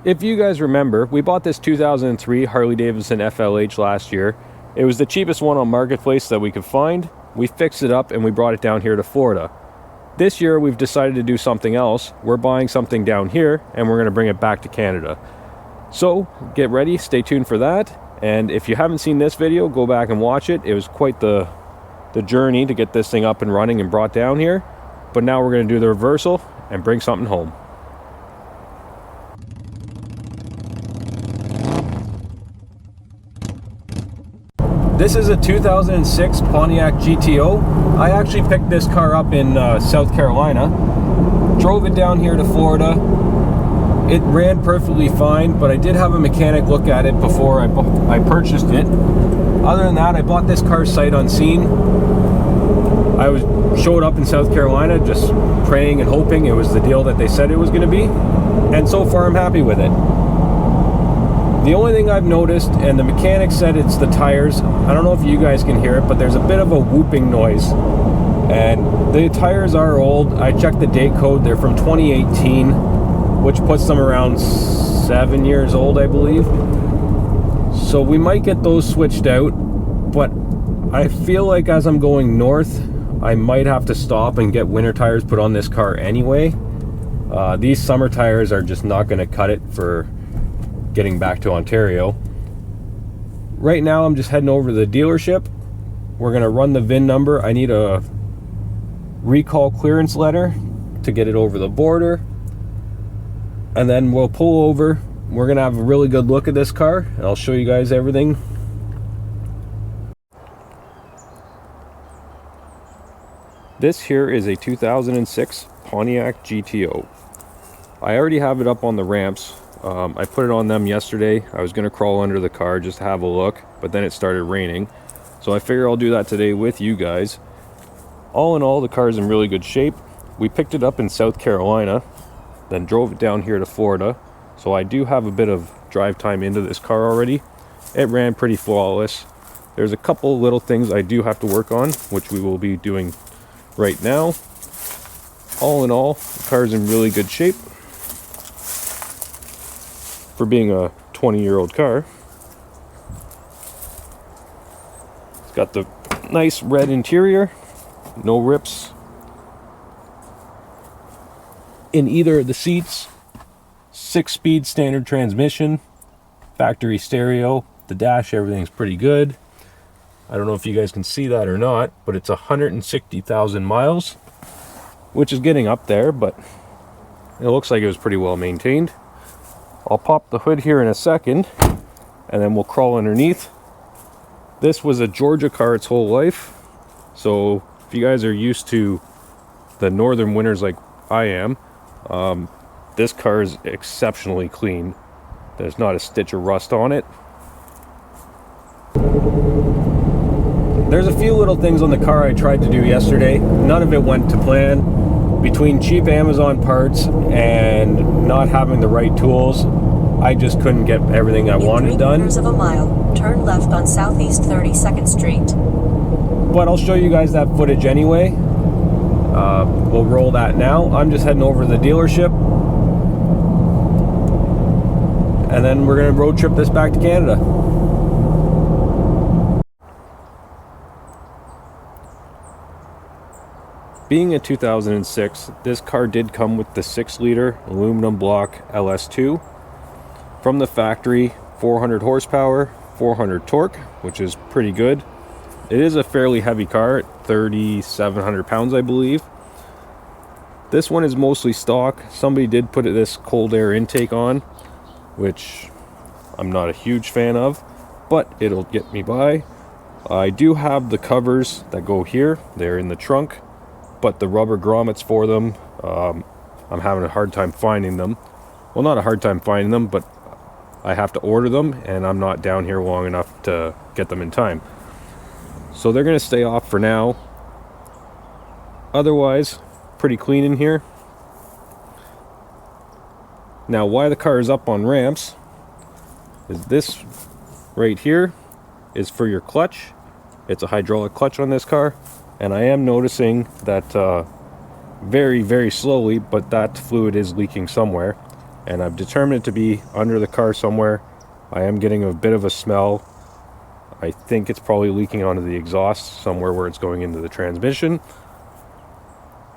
If you guys remember, we bought this 2003 Harley-Davidson FLH last year. It was the cheapest one on Marketplace that we could find. We fixed it up and we brought it down here to Florida. This year we've decided to do something else. We're buying something down here and we're going to bring it back to Canada. So get ready, stay tuned for that. And if you haven't seen this video, go back and watch it. It was quite the journey to get this thing up and running and brought down here. But now we're going to do the reversal and bring something home. This is a 2006 Pontiac GTO. I actually picked this car up in South Carolina. Drove it down here to Florida. It ran perfectly fine, but I did have a mechanic look at it before I purchased it. Other than that, I bought this car sight unseen. I showed up in South Carolina just praying and hoping it was the deal that they said it was going to be. And so far I'm happy with it. The only thing I've noticed, and the mechanic said it's the tires, I don't know if you guys can hear it, but there's a bit of a whooping noise. And the tires are old. I checked the date code, they're from 2018, which puts them around 7 years old, I believe. So we might get those switched out, but I feel like as I'm going north, I might have to stop and get winter tires put on this car anyway. These summer tires are just not going to cut it for getting back to Ontario. Right now I'm just heading over to the dealership. We're gonna run the VIN number. I need a recall clearance letter to get it over the border, and then we'll pull over. We're gonna have a really good look at this car and I'll show you guys everything. This here is a 2006 Pontiac GTO. I already have it up on the ramps. I put it on them yesterday. I was going to crawl under the car just to have a look, but then it started raining. So I figure I'll do that today with you guys. All in all, the car is in really good shape. We picked it up in South Carolina, then drove it down here to Florida. So I do have a bit of drive time into this car already. It ran pretty flawless. There's a couple little things I do have to work on, which we will be doing right now. All in all, the car is in really good shape for being a 20-year-old car. It's got the nice red interior, no rips in either of the seats. 6-speed standard transmission, factory stereo. The dash, everything's pretty good. I don't know if you guys can see that or not, but it's 160,000 miles, which is getting up there, but it looks like it was pretty well maintained. I'll pop the hood here in a second, and then we'll crawl underneath. This was a Georgia car its whole life, so if you guys are used to the northern winters like I am, this car is exceptionally clean. There's not a stitch of rust on it. There's a few little things on the car I tried to do yesterday. None of it went to plan. Between cheap Amazon parts and not having the right tools, I just couldn't get everything I wanted done. In 3/4 of a mile, turn left on Southeast 32nd Street. But I'll show you guys that footage anyway. We'll roll that now. I'm just heading over to the dealership, and then we're going to road trip this back to Canada. Being a 2006, this car did come with the 6-liter aluminum block LS2. From the factory, 400 horsepower, 400 torque, which is pretty good. It is a fairly heavy car at 3,700 pounds, I believe. This one is mostly stock. Somebody did put this cold air intake on, which I'm not a huge fan of, but it'll get me by. I do have the covers that go here. They're in the trunk, but the rubber grommets for them, I'm having a hard time finding them. Well, not a hard time finding them, but I have to order them, and I'm not down here long enough to get them in time. So they're going to stay off for now. Otherwise, pretty clean in here. Now, why the car is up on ramps is this right here is for your clutch. It's a hydraulic clutch on this car, and I am noticing that very, very slowly, but that fluid is leaking somewhere. and I've determined it to be under the car somewhere. I am getting a bit of a smell. I think it's probably leaking onto the exhaust somewhere where it's going into the transmission.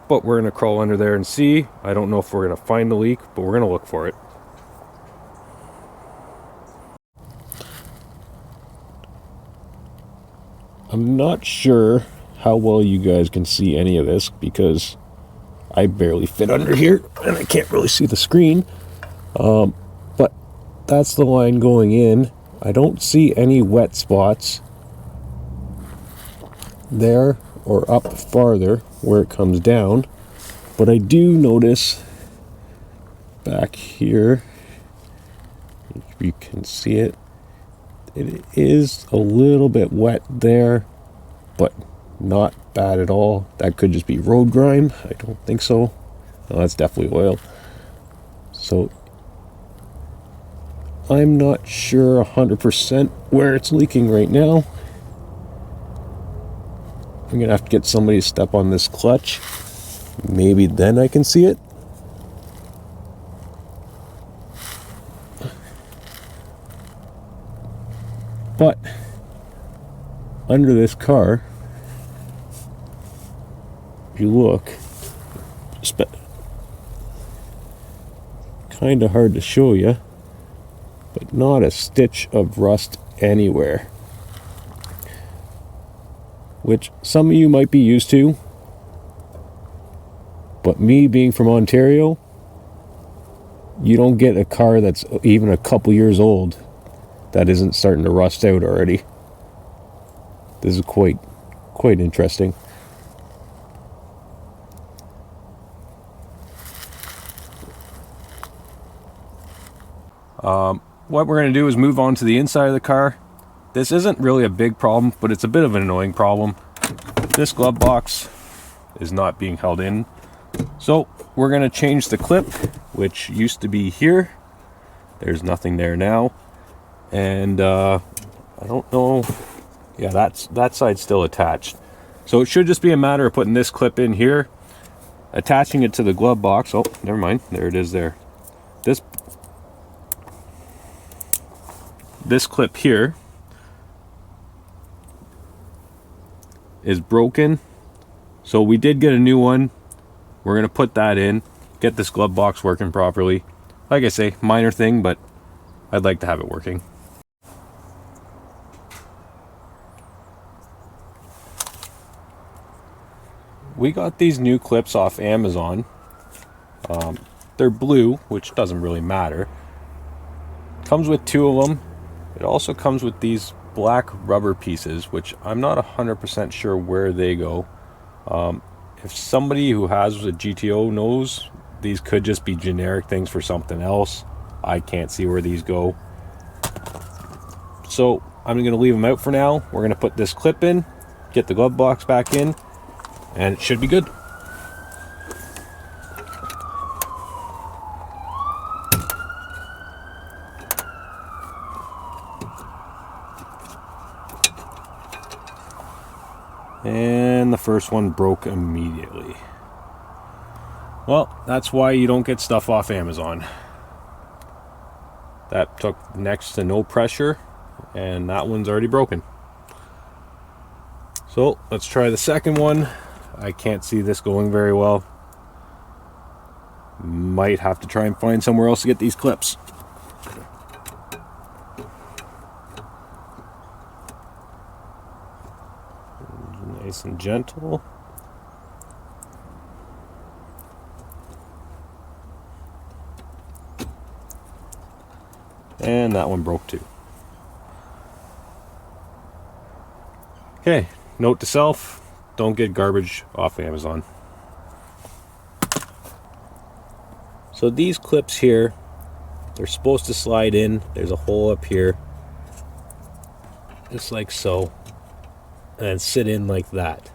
But we're going to crawl under there and see. I don't know if we're going to find the leak, but we're going to look for it. I'm not sure how well you guys can see any of this because I barely fit under here and I can't really see the screen. But that's the line going in. I don't see any wet spots there or up farther where it comes down, but I do notice back here, if you can see it, it is a little bit wet there, but not bad at all. That could just be road grime. I don't think so. No, that's definitely oil. So I'm not sure 100% where it's leaking right now. I'm gonna have to get somebody to step on this clutch. Maybe then I can see it. But under this car, if you look, kind of hard to show you, but not a stitch of rust anywhere. Which some of you might be used to, but me being from Ontario, you don't get a car that's even a couple years old that isn't starting to rust out already. This is quite interesting. What we're going to do is move on to the inside of the car. This isn't really a big problem, but it's a bit of an annoying problem. This glove box is not being held in. So we're going to change the clip, which used to be here. There's nothing there now. And I don't know. Yeah, that side's still attached. So it should just be a matter of putting this clip in here, attaching it to the glove box. Oh, never mind. There it is there. This clip here is broken. So we did get a new one. We're going to put that in, get this glove box working properly. Like I say, minor thing, but I'd like to have it working. We got these new clips off Amazon. They're blue, which doesn't really matter. Comes with 2 of them. It also comes with these black rubber pieces, which I'm not 100% sure where they go. If somebody who has a GTO knows, these could just be generic things for something else. I can't see where these go. So I'm going to leave them out for now. We're going to put this clip in, get the glove box back in, and it should be good. And the first one broke immediately. Well, that's why you don't get stuff off Amazon. That took next to no pressure, and that one's already broken. So let's try the second one. I can't see this going very well. Might have to try and find somewhere else to get these clips. Nice and gentle. And that one broke too. Okay, note to self, don't get garbage off Amazon. So these clips here, they're supposed to slide in. There's a hole up here, just like so, and sit in like that.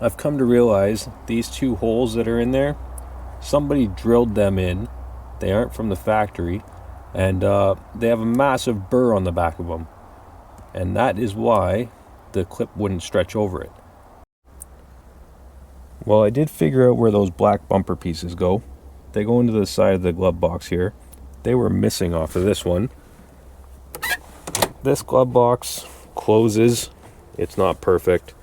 I've come to realize these 2 holes that are in there, somebody drilled them in. They aren't from the factory, and they have a massive burr on the back of them, and that is why the clip wouldn't stretch over it. Well, I did figure out where those black bumper pieces go. They go into the side of the glove box here. They were missing off of this one. This glove box closes. It's not perfect.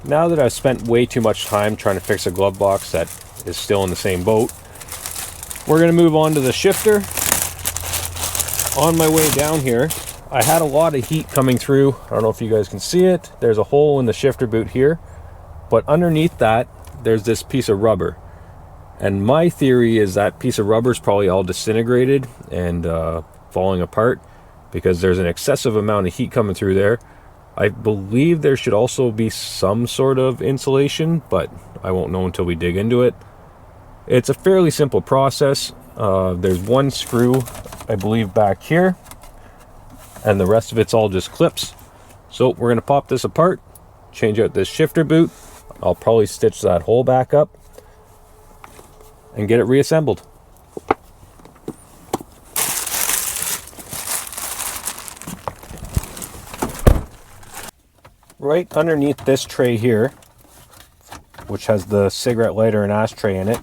Now that I've spent way too much time trying to fix a glove box that is still in the same boat, we're going to move on to the shifter. On my way down here, I had a lot of heat coming through. I don't know if you guys can see it. There's a hole in the shifter boot here, but underneath that, there's this piece of rubber. And my theory is that piece of rubber is probably all disintegrated and falling apart because there's an excessive amount of heat coming through there. I believe there should also be some sort of insulation, but I won't know until we dig into it. It's a fairly simple process. There's one screw, I believe, back here, and the rest of it's all just clips. So we're going to pop this apart, change out this shifter boot. I'll probably stitch that hole back up and get it reassembled. Right underneath this tray here, which has the cigarette lighter and ashtray in it,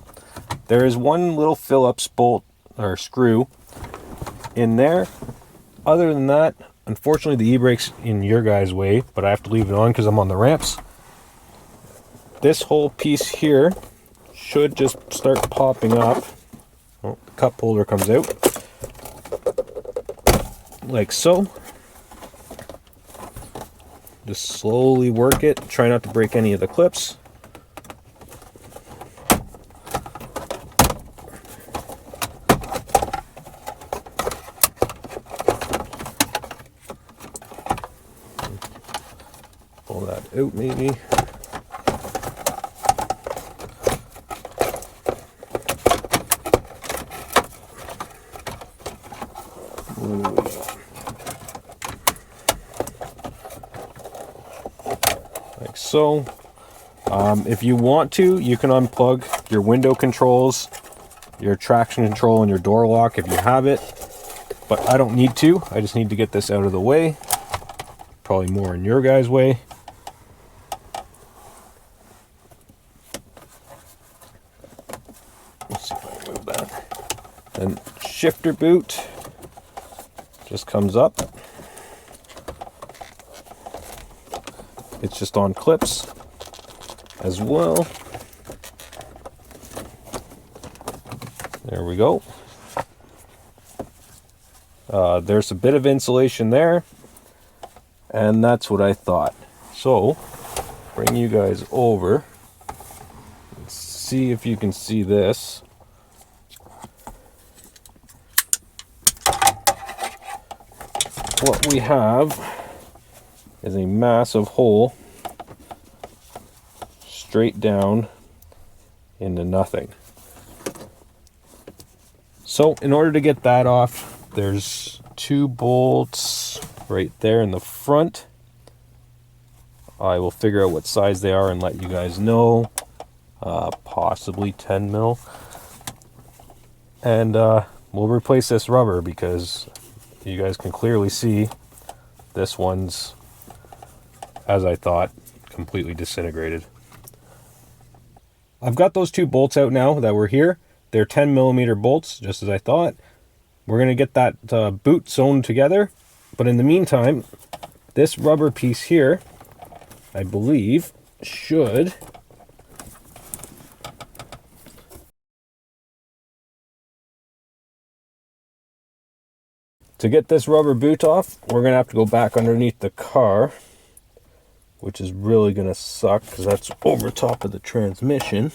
there is one little Phillips bolt or screw in there. Other than that, unfortunately the e-brake's in your guys' way, but I have to leave it on because I'm on the ramps. This whole piece here should just start popping up. Oh, the cup holder comes out like so. Just slowly work it. Try not to break any of the clips. Pull that out maybe. Like so. If you want to, you can unplug your window controls, your traction control, and your door lock if you have it. But I don't need to. I just need to get this out of the way. Probably more in your guys' way. Let's see if I can move that. Then shifter boot just comes up. It's just on clips as well. There we go. There's a bit of insulation there, and that's what I thought. So, bring you guys over. Let's see if you can see this. What we have is a massive hole straight down into nothing. So in order to get that off, there's 2 bolts right there in the front. I will figure out what size they are and let you guys know. Possibly 10 mil. And we'll replace this rubber because you guys can clearly see this one's, as I thought, completely disintegrated. I've got those 2 bolts out now that were here. They're 10 millimeter bolts, just as I thought. We're going to get that boot sewn together. But in the meantime, this rubber piece here, I believe, should to get this rubber boot off, we're going to have to go back underneath the car, which is really going to suck because that's over top of the transmission.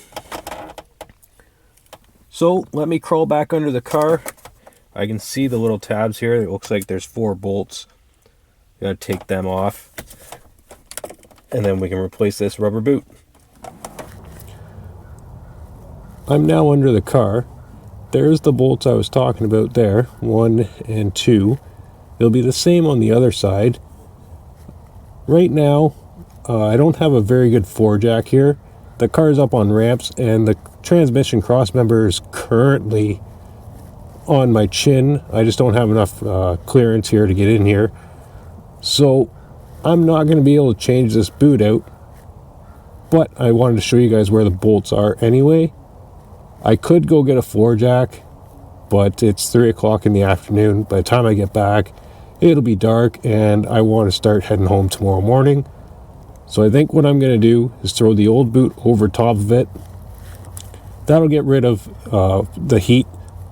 So let me crawl back under the car. I can see the little tabs here. It looks like there's 4 bolts. Gotta take them off, and then we can replace this rubber boot. I'm now under the car. There's the bolts I was talking about there, 1 and 2. It'll be the same on the other side. Right now, I don't have a very good floor jack here. The car's up on ramps, and the transmission crossmember is currently on my chin. I just don't have enough clearance here to get in here. So I'm not going to be able to change this boot out, but I wanted to show you guys where the bolts are anyway. I could go get a floor jack, but it's 3 o'clock in the afternoon. By the time I get back, it'll be dark, and I want to start heading home tomorrow morning. So I think what I'm going to do is throw the old boot over top of it. That'll get rid of the heat,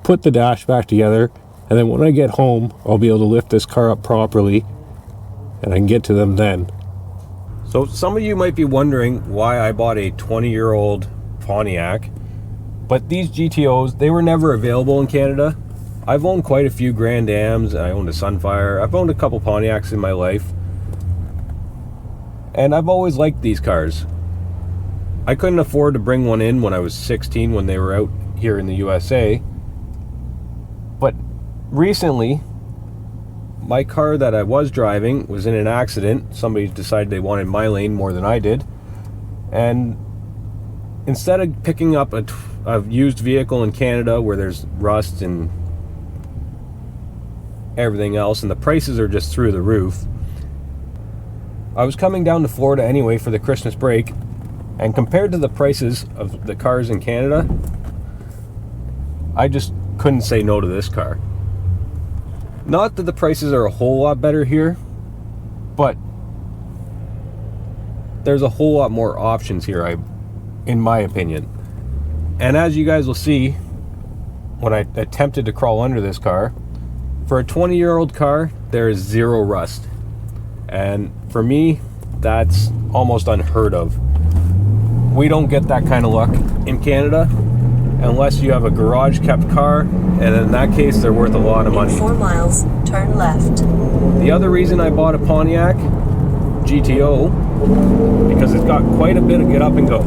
put the dash back together, and then when I get home, I'll be able to lift this car up properly, and I can get to them then. So some of you might be wondering why I bought a 20-year-old Pontiac, but these GTOs, they were never available in Canada. I've owned quite a few Grand Ams, I owned a Sunfire, I've owned a couple Pontiacs in my life, and I've always liked these cars. I couldn't afford to bring one in when I was 16 when they were out here in the USA, but recently my car that I was driving was in an accident. Somebody decided they wanted my lane more than I did, and instead of picking up a used vehicle in Canada where there's rust and everything else and the prices are just through the roof, I was coming down to Florida anyway for the Christmas break, and compared to the prices of the cars in Canada, I just couldn't say no to this car. Not that the prices are a whole lot better here, but there's a whole lot more options here, in my opinion. And as you guys will see, when I attempted to crawl under this car, for a 20-year-old car, there is zero rust. And for me, that's almost unheard of. We don't get that kind of luck in Canada unless you have a garage kept car, and in that case they're worth a lot of money. In 4 miles, turn left. The other reason I bought a Pontiac GTO, because it's got quite a bit of get up and go.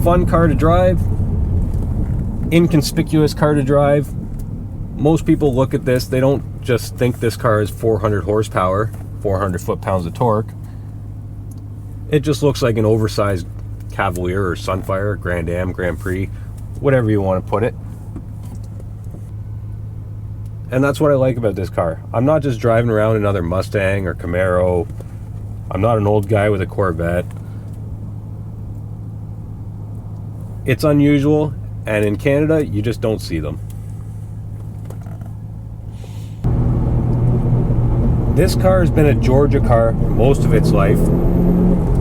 Fun car to drive, inconspicuous car to drive. Most people look at this, they don't just think this car is 400 horsepower, 400 foot-pounds of torque. It just looks like an oversized Cavalier or Sunfire, Grand Am, Grand Prix, whatever you want to put it. And that's what I like about this car. I'm not just driving around another Mustang or Camaro. I'm not an old guy with a Corvette. It's unusual, and in Canada, you just don't see them. This car has been a Georgia car most of its life.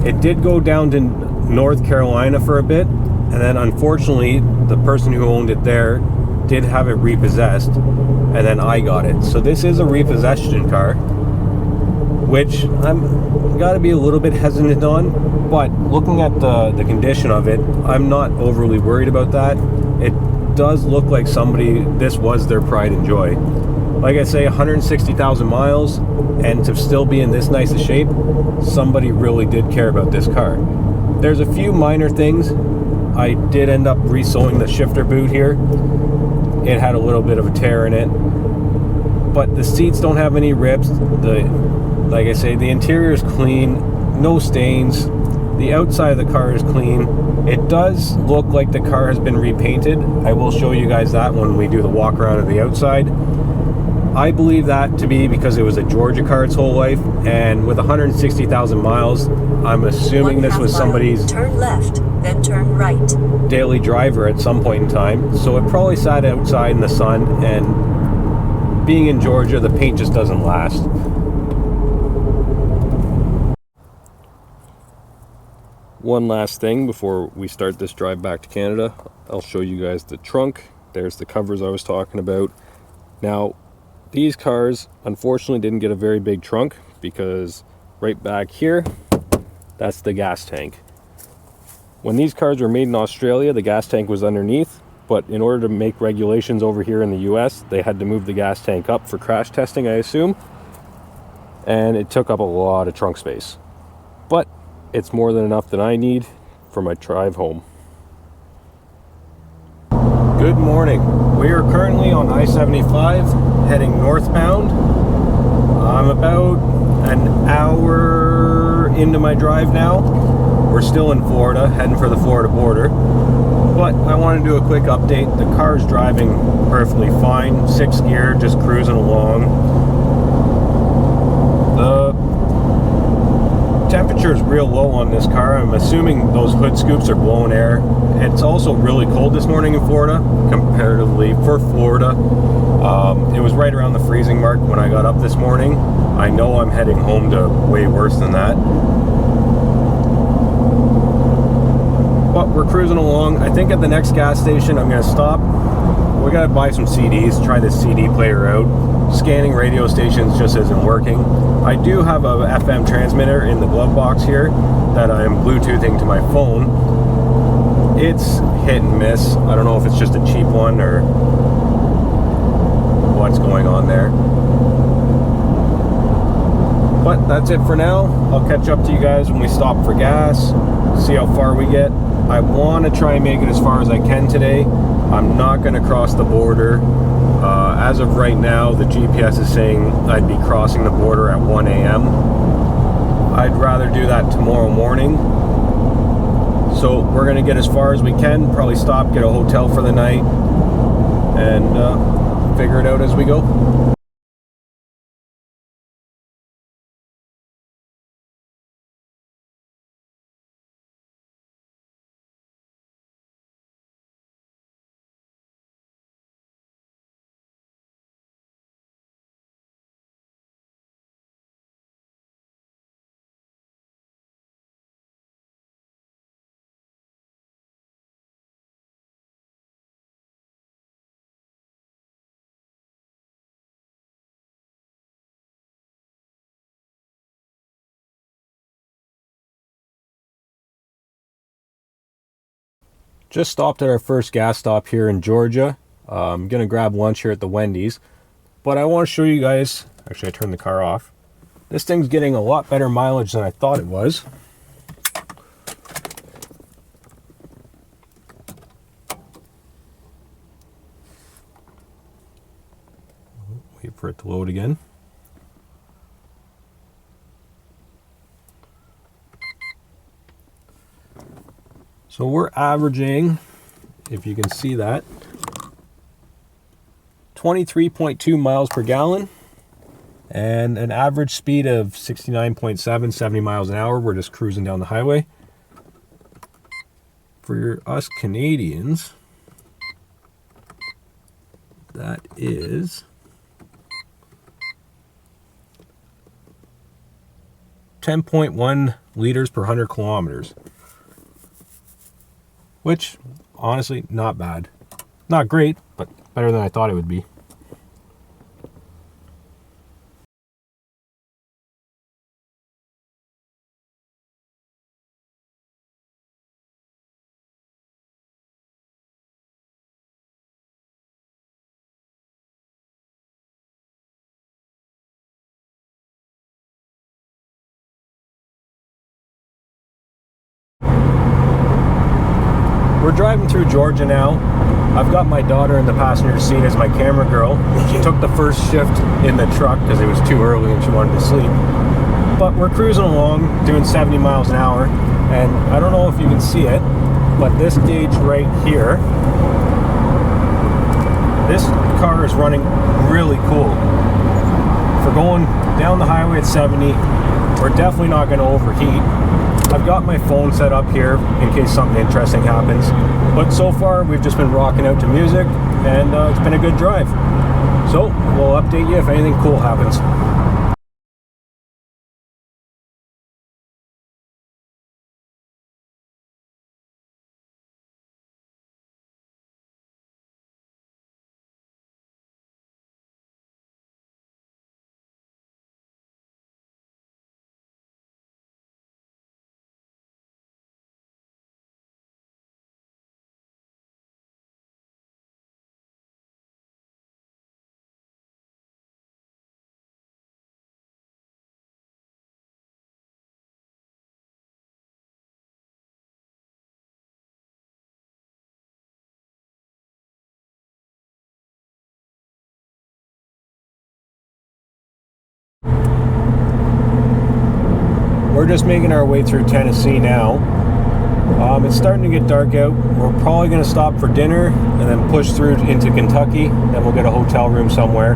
It did go down to North Carolina for a bit, and then unfortunately the person who owned it there did have it repossessed, and then I got it. So this is a repossession car, which I'm gotta be a little bit hesitant on, but looking at the condition of it, I'm not overly worried about that. It does look like this was their pride and joy. Like I say, 160,000 miles, and to still be in this nice a shape, somebody really did care about this car. There's a few minor things. I did end up re-sewing the shifter boot here. It had a little bit of a tear in it, but the seats don't have any rips. Like I say, the interior is clean, no stains. The outside of the car is clean. It does look like the car has been repainted. I will show you guys that when we do the walk around of the outside. I believe that to be because it was a Georgia car its whole life, and with 160,000 miles, I'm assuming this was somebody's turn left, then turn right. Daily driver at some point in time. So it probably sat outside in the sun, and being in Georgia, the paint just doesn't last. One last thing before we start this drive back to Canada, I'll show you guys the trunk. There's the covers I was talking about. Now, these cars unfortunately didn't get a very big trunk because right back here, that's the gas tank. When these cars were made in Australia, the gas tank was underneath, but in order to make regulations over here in the US, they had to move the gas tank up for crash testing, I assume, and it took up a lot of trunk space. But it's more than enough that I need for my drive home. Good morning. We are currently on I-75 heading northbound. I'm about an hour into my drive now. We're still in Florida, heading for the Florida border. But I want to do a quick update. The car is driving perfectly fine. 6th gear, just cruising along. The temperature is real low on this car. I'm assuming those hood scoops are blowing air. It's also really cold this morning in Florida, comparatively for Florida. It was right around the freezing mark when I got up this morning. I know I'm heading home to way worse than that. But we're cruising along. I think at the next gas station I'm going to stop. We got to buy some CDs, try this CD player out. Scanning radio stations just isn't working. I do have a FM transmitter in the glove box here that I'm Bluetoothing to my phone. It's hit and miss. I don't know if it's just a cheap one or what's going on there. But that's it for now. I'll catch up to you guys when we stop for gas, see how far we get. I want to try and make it as far as I can today. I'm not going to cross the border. As of right now, the GPS is saying I'd be crossing the border at 1 a.m. I'd rather do that tomorrow morning. So we're going to get as far as we can, probably stop, get a hotel for the night, and figure it out as we go. Just stopped at our first gas stop here in Georgia. I'm gonna grab lunch here at the Wendy's, but I want to show you guys. Actually, I turned the car off. This thing's getting a lot better mileage than I thought it was. Wait for it to load again. So we're averaging, if you can see that, 23.2 miles per gallon and an average speed of 69.7, 70 miles an hour. We're just cruising down the highway. For us Canadians, that is 10.1 liters per 100 kilometers. Which, honestly, not bad. Not great, but better than I thought it would be. We're driving through Georgia now. I've got my daughter in the passenger seat as my camera girl. She took the first shift in the truck because it was too early and she wanted to sleep. But we're cruising along, doing 70 miles an hour, and I don't know if you can see it, but this gauge right here, this car is running really cool. For going down the highway at 70, we're definitely not going to overheat. I've got my phone set up here in case something interesting happens, but so far we've just been rocking out to music, and it's been a good drive. So we'll update you if anything cool happens. We're just making our way through Tennessee now. It's starting to get dark out. We're probably going to stop for dinner and then push through into Kentucky. Then we'll get a hotel room somewhere.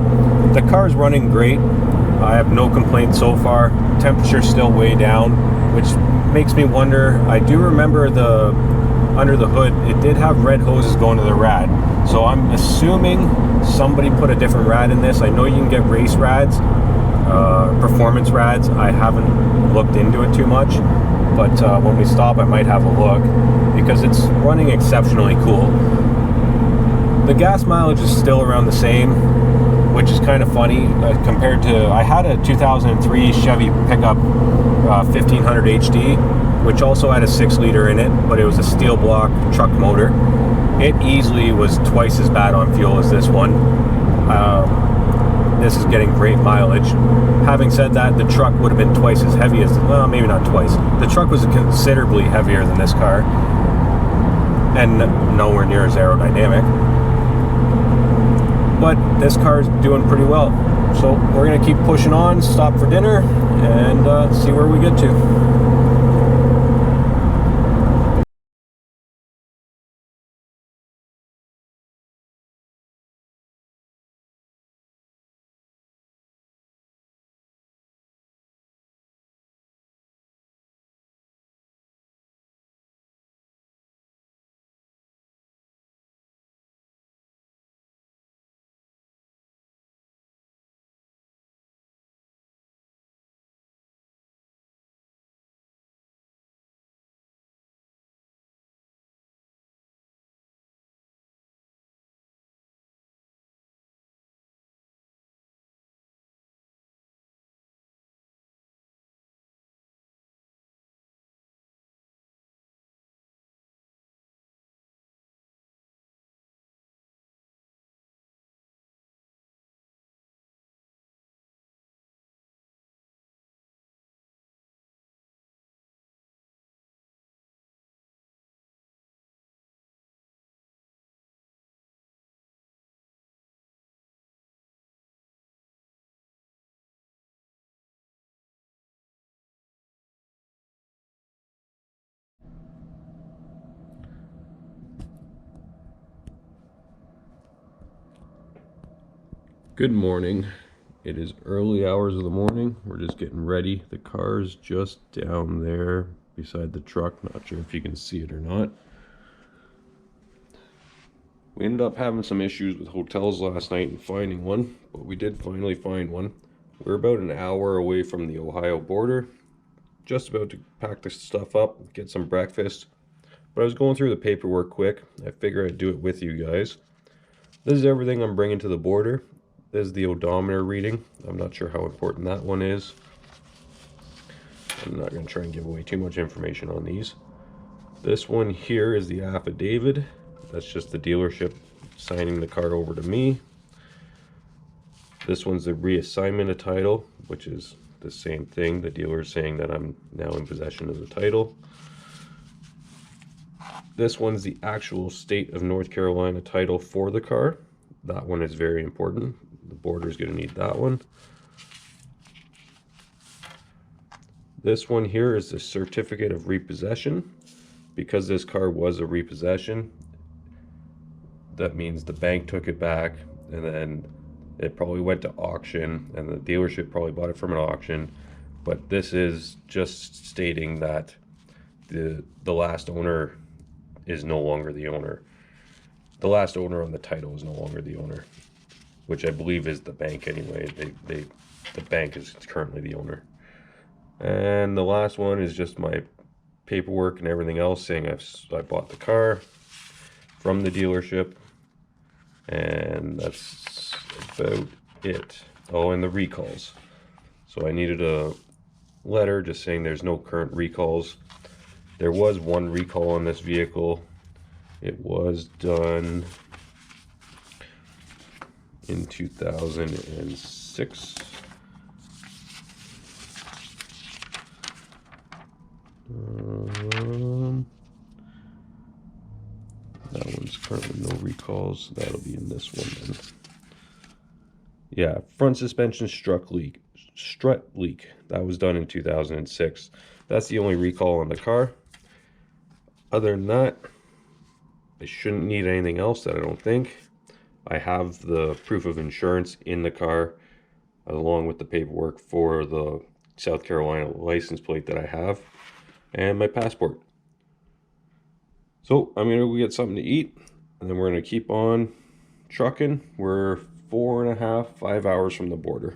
The car's running great. I have no complaints so far. Temperature's still way down, which makes me wonder. I do remember under the hood, it did have red hoses going to the rad. So I'm assuming somebody put a different rad in this. I know you can get race rads, performance rads. I haven't looked into it too much, but when we stop I might have a look because it's running exceptionally cool. The gas mileage is still around the same, which is kind of funny compared to, I had a 2003 Chevy pickup 1500 HD, which also had a 6-liter in it, but it was a steel block truck motor. It easily was twice as bad on fuel as this one. This is getting great mileage. Having said that, the truck would have been twice as heavy as, well, maybe not twice. The truck was considerably heavier than this car, and nowhere near as aerodynamic. But this car's doing pretty well. So we're gonna keep pushing on, stop for dinner, and see where we get to. Good morning. It is early hours of the morning. We're just getting ready. The car's just down there beside the truck. Not sure if you can see it or not. We ended up having some issues with hotels last night and finding one, but we did finally find one. We're about an hour away from the Ohio border. Just about to pack the stuff up, get some breakfast. But I was going through the paperwork quick. I figured I'd do it with you guys. This is everything I'm bringing to the border. This is the odometer reading. I'm not sure how important that one is. I'm not going to try and give away too much information on these. This one here is the affidavit. That's just the dealership signing the car over to me. This one's the reassignment of title, which is the same thing. The dealer is saying that I'm now in possession of the title. This one's the actual state of North Carolina title for the car. That one is very important. The border is going to need that one. This one here is the certificate of repossession. Because this car was a repossession, that means the bank took it back, and then it probably went to auction, and the dealership probably bought it from an auction. But this is just stating that the last owner is no longer the owner. The last owner on the title is no longer the owner, which I believe is the bank anyway. The bank is currently the owner. And the last one is just my paperwork and everything else saying I bought the car from the dealership, and that's about it. Oh, and the recalls. So I needed a letter just saying there's no current recalls. There was one recall on this vehicle. It was done in 2006. That one's currently no recalls. That'll be in this one then. Yeah, front suspension strut leak. That was done in 2006. That's the only recall on the car. Other than that, I shouldn't need anything else, that I don't think. I have the proof of insurance in the car along with the paperwork for the South Carolina license plate that I have and my passport. So I'm gonna go get something to eat, and then we're gonna keep on trucking. We're 4.5, 5 hours from the border.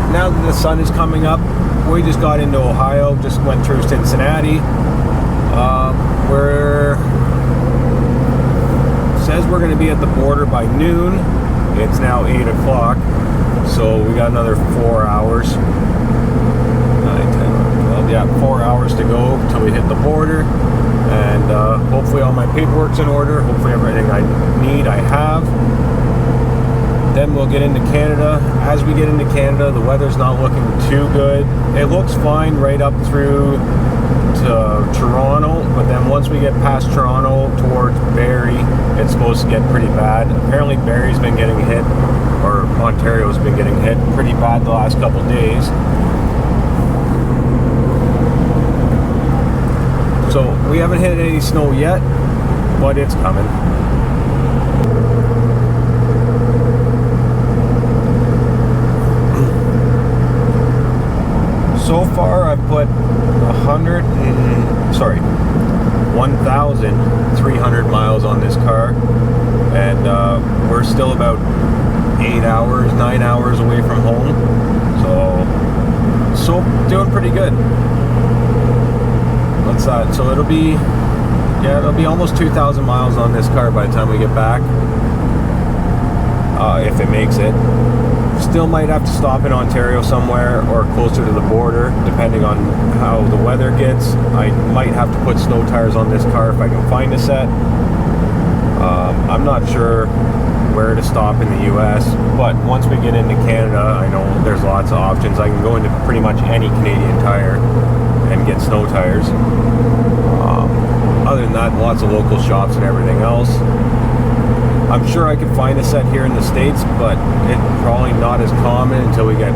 Now that the sun is coming up, we just got into Ohio, just went through Cincinnati. Says we're going to be at the border by noon. It's now 8 o'clock, so we got another 4 hours. 9, 10, 12, yeah, 4 hours to go till we hit the border. And hopefully all my paperwork's in order. Hopefully everything I need, I have. Then we'll get into Canada. As we get into Canada, the weather's not looking too good. It looks fine right up through to Toronto, but then once we get past Toronto towards Barrie, it's supposed to get pretty bad. Apparently Barrie's been getting hit, or Ontario's been getting hit pretty bad the last couple days. So we haven't hit any snow yet, but it's coming. So far, I've put 1,300 miles on this car, and we're still about 8 hours, 9 hours away from home. So doing pretty good. What's that? So it'll be almost 2,000 miles on this car by the time we get back, if it makes it. Still might have to stop in Ontario somewhere or closer to the border, depending on how the weather gets. I might have to put snow tires on this car if I can find a set. I'm not sure where to stop in the US, but once we get into Canada, I know there's lots of options. I can go into pretty much any Canadian tire and get snow tires. Other than that, lots of local shops and everything else. I'm sure I could find a set here in the States, but it's probably not as common until we get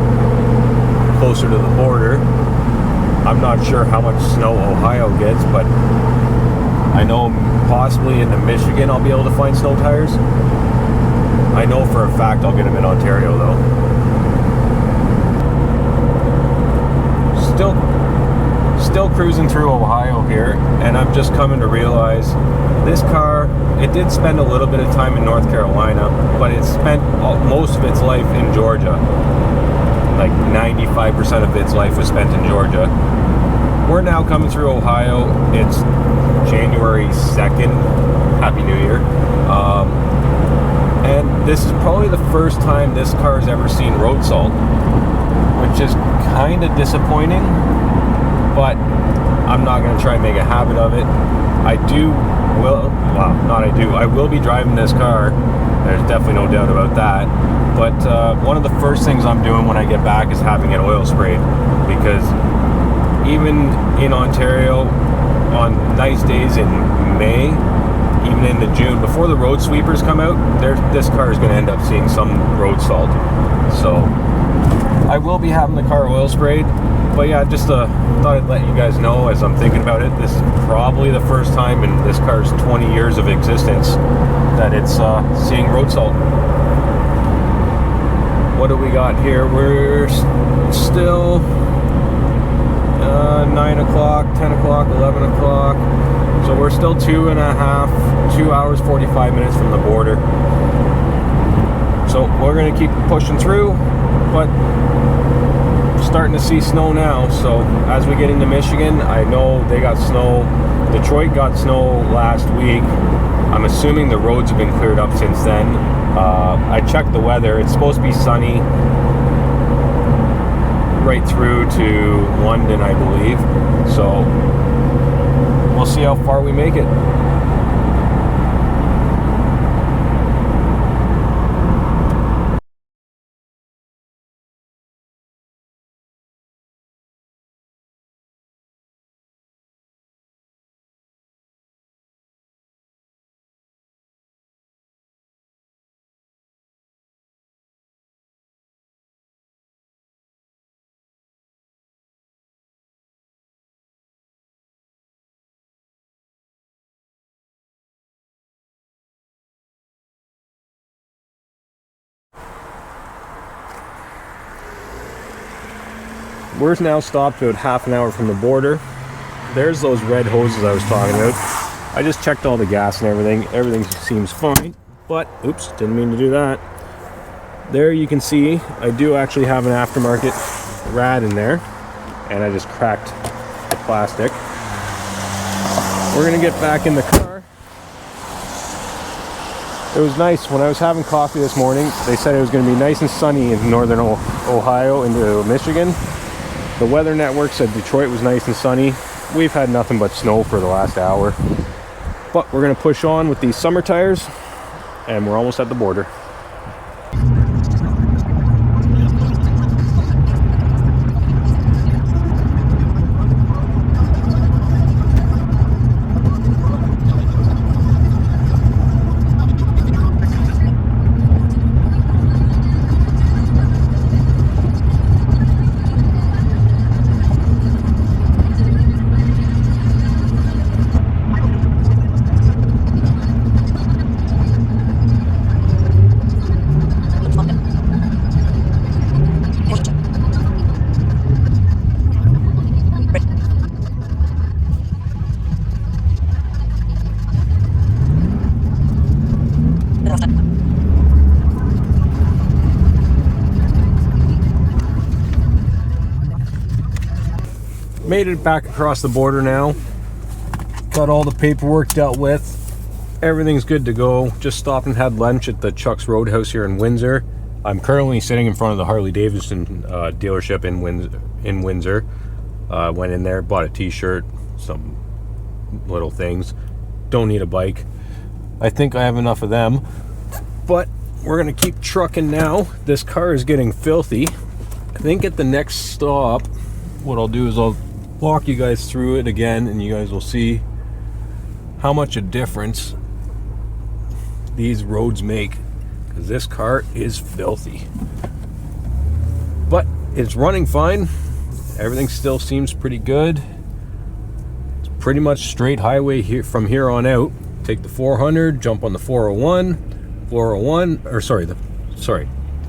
closer to the border. I'm not sure how much snow Ohio gets, but I know possibly into Michigan I'll be able to find snow tires. I know for a fact I'll get them in Ontario though. Still cruising through Ohio here, and I'm just coming to realize this car, it did spend a little bit of time in North Carolina, but it spent most of its life in Georgia. Like 95% of its life was spent in Georgia. We're now coming through Ohio. It's January 2nd. Happy New Year. And this is probably the first time this car has ever seen road salt, which is kind of disappointing, but I'm not going to try and make a habit of it. I will be driving this car. There's definitely no doubt about that. But one of the first things I'm doing when I get back is having it oil sprayed, because even in Ontario, on nice days in May, even into June, before the road sweepers come out, this car is going to end up seeing some road salt. So I will be having the car oil sprayed. But yeah, just thought I'd let you guys know as I'm thinking about it. This is probably the first time in this car's 20 years of existence that it's seeing road salt. What do we got here? We're still 9 o'clock, 10 o'clock, 11 o'clock. So we're still 2 hours 45 minutes from the border. So we're gonna keep pushing through, but starting to see snow now. So as we get into Michigan, I know they got snow. Detroit got snow last week. I'm assuming the roads have been cleared up since then. I checked the weather. It's supposed to be sunny right through to London, I believe. So we'll see how far we make it. We're now stopped about half an hour from the border. There's those red hoses I was talking about. I just checked all the gas and everything. Everything seems fine, but oops, didn't mean to do that. There you can see I do actually have an aftermarket rad in there, and I just cracked the plastic. We're gonna get back in the car. It was nice when I was having coffee this morning. They said it was going to be nice and sunny in northern Ohio into Michigan. The weather network said Detroit was nice and sunny. We've had nothing but snow for the last hour. But we're going to push on with these summer tires, and we're almost at the border. Made it back across the border now. Got all the paperwork dealt with. Everything's good to go. Just stopped and had lunch at the Chuck's Roadhouse here in Windsor. I'm currently sitting in front of the Harley Davidson dealership in Windsor. Went in there, bought a t-shirt, some little things. Don't need a bike. I think I have enough of them. But we're gonna keep trucking now. This car is getting filthy. I think at the next stop, what I'll do is I'll walk you guys through it again, and you guys will see how much a difference these roads make, because this car is filthy. But it's running fine. Everything still seems pretty good. It's pretty much straight highway here from here on out. Take the 400, jump on the 401,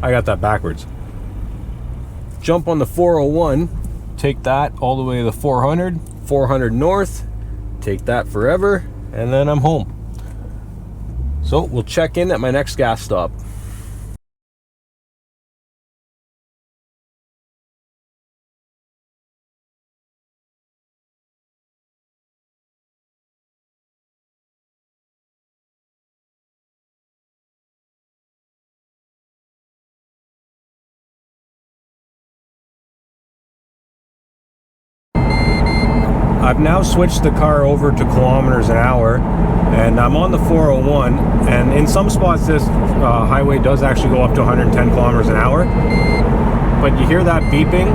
I got that backwards. Jump on the 401, take that all the way to the 400 north, take that forever, and then I'm home. So we'll check in at my next gas stop. I've now switched the car over to kilometers an hour, and I'm on the 401, and in some spots this highway does actually go up to 110 kilometers an hour. But you hear that beeping?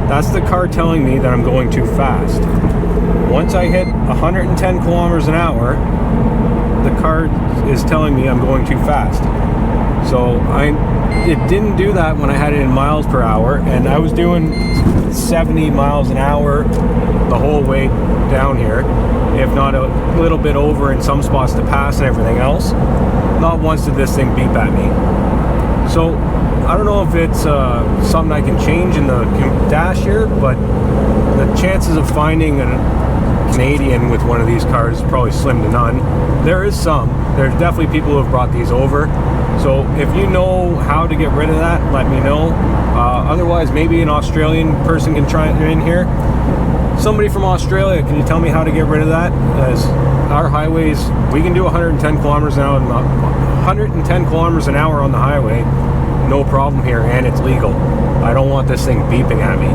That's the car telling me that I'm going too fast. Once I hit 110 kilometers an hour, the car is telling me I'm going too fast. So it didn't do that when I had it in miles per hour, and I was doing 70 miles an hour the whole way down here, if not a little bit over in some spots to pass and everything else. Not once did this thing beep at me. So I don't know if it's something I can change in the dash here, but the chances of finding a Canadian with one of these cars is probably slim to none. There is some. There's definitely people who have brought these over. So if you know how to get rid of that, let me know. Otherwise, maybe an Australian person can try it in here. Somebody from Australia, can you tell me how to get rid of that? As our highways, we can do 110 kilometers an hour, 110 kilometers an hour on the highway, no problem here, and it's legal. I don't want this thing beeping at me.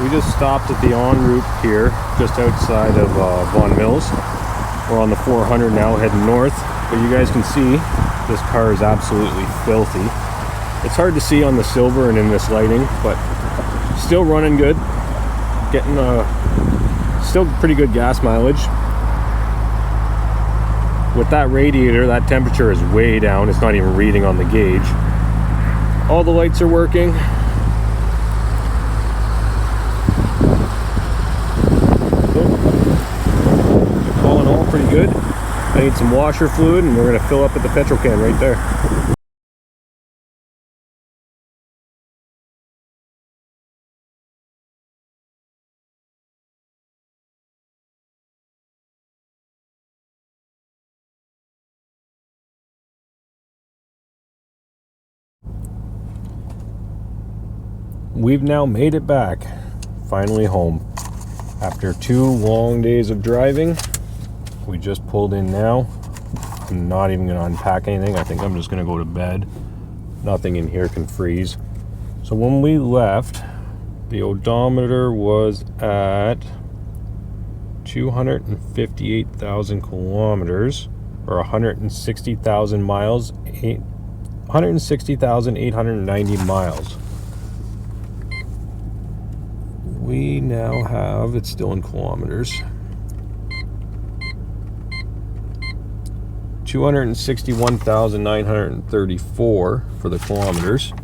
We just stopped at the en route here, just outside of Vaughan Mills. We're on the 400 now, heading north. But you guys can see, this car is absolutely filthy. It's hard to see on the silver and in this lighting, but still running good. Getting still pretty good gas mileage. With that radiator, that temperature is way down. It's not even reading on the gauge. All the lights are working. Pretty good. I need some washer fluid, and we're going to fill up at the petrol can right there. We've now made it back, finally home. After 2 long days of driving, we just pulled in now. I'm not even going to unpack anything. I think I'm just going to go to bed. Nothing in here can freeze. So when we left, the odometer was at 258,000 kilometers, or 160,000 miles, 160,890 miles. We now have, it's still in kilometers, 261,934 for the kilometers.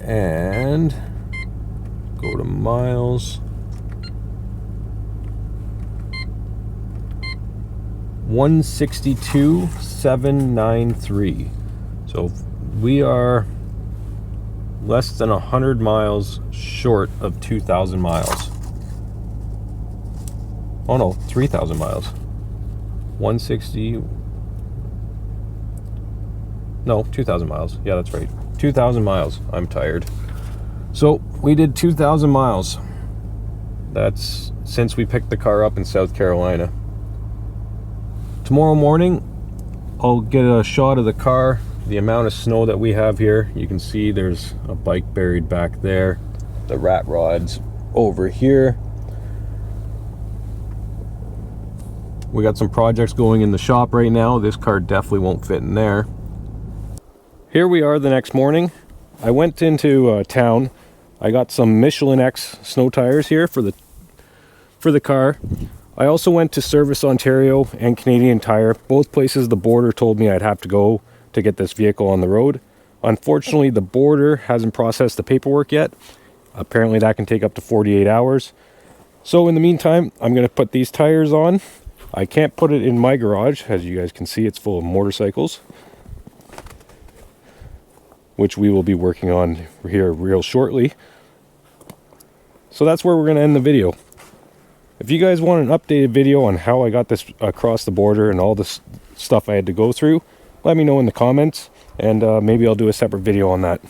And go to miles. 162,793. So we are less than 100 miles short of 2,000 miles. Oh no, 3,000 miles. 160. No, 2,000 miles. Yeah, that's right. 2,000 miles. I'm tired. So we did 2,000 miles. That's since we picked the car up in South Carolina. Tomorrow morning, I'll get a shot of the car, the amount of snow that we have here. You can see there's a bike buried back there. The rat rod's over here. We got some projects going in the shop right now. This car definitely won't fit in there. Here we are the next morning. I went into town. I got some Michelin X snow tires here for the car. I also went to Service Ontario and Canadian Tire. Both places the border told me I'd have to go to get this vehicle on the road. Unfortunately, the border hasn't processed the paperwork yet. Apparently that can take up to 48 hours. So in the meantime, I'm going to put these tires on. I can't put it in my garage. As you guys can see, it's full of motorcycles, which we will be working on here real shortly. So that's where we're going to end the video. If you guys want an updated video on how I got this across the border and all this stuff I had to go through, let me know in the comments, and maybe I'll do a separate video on that.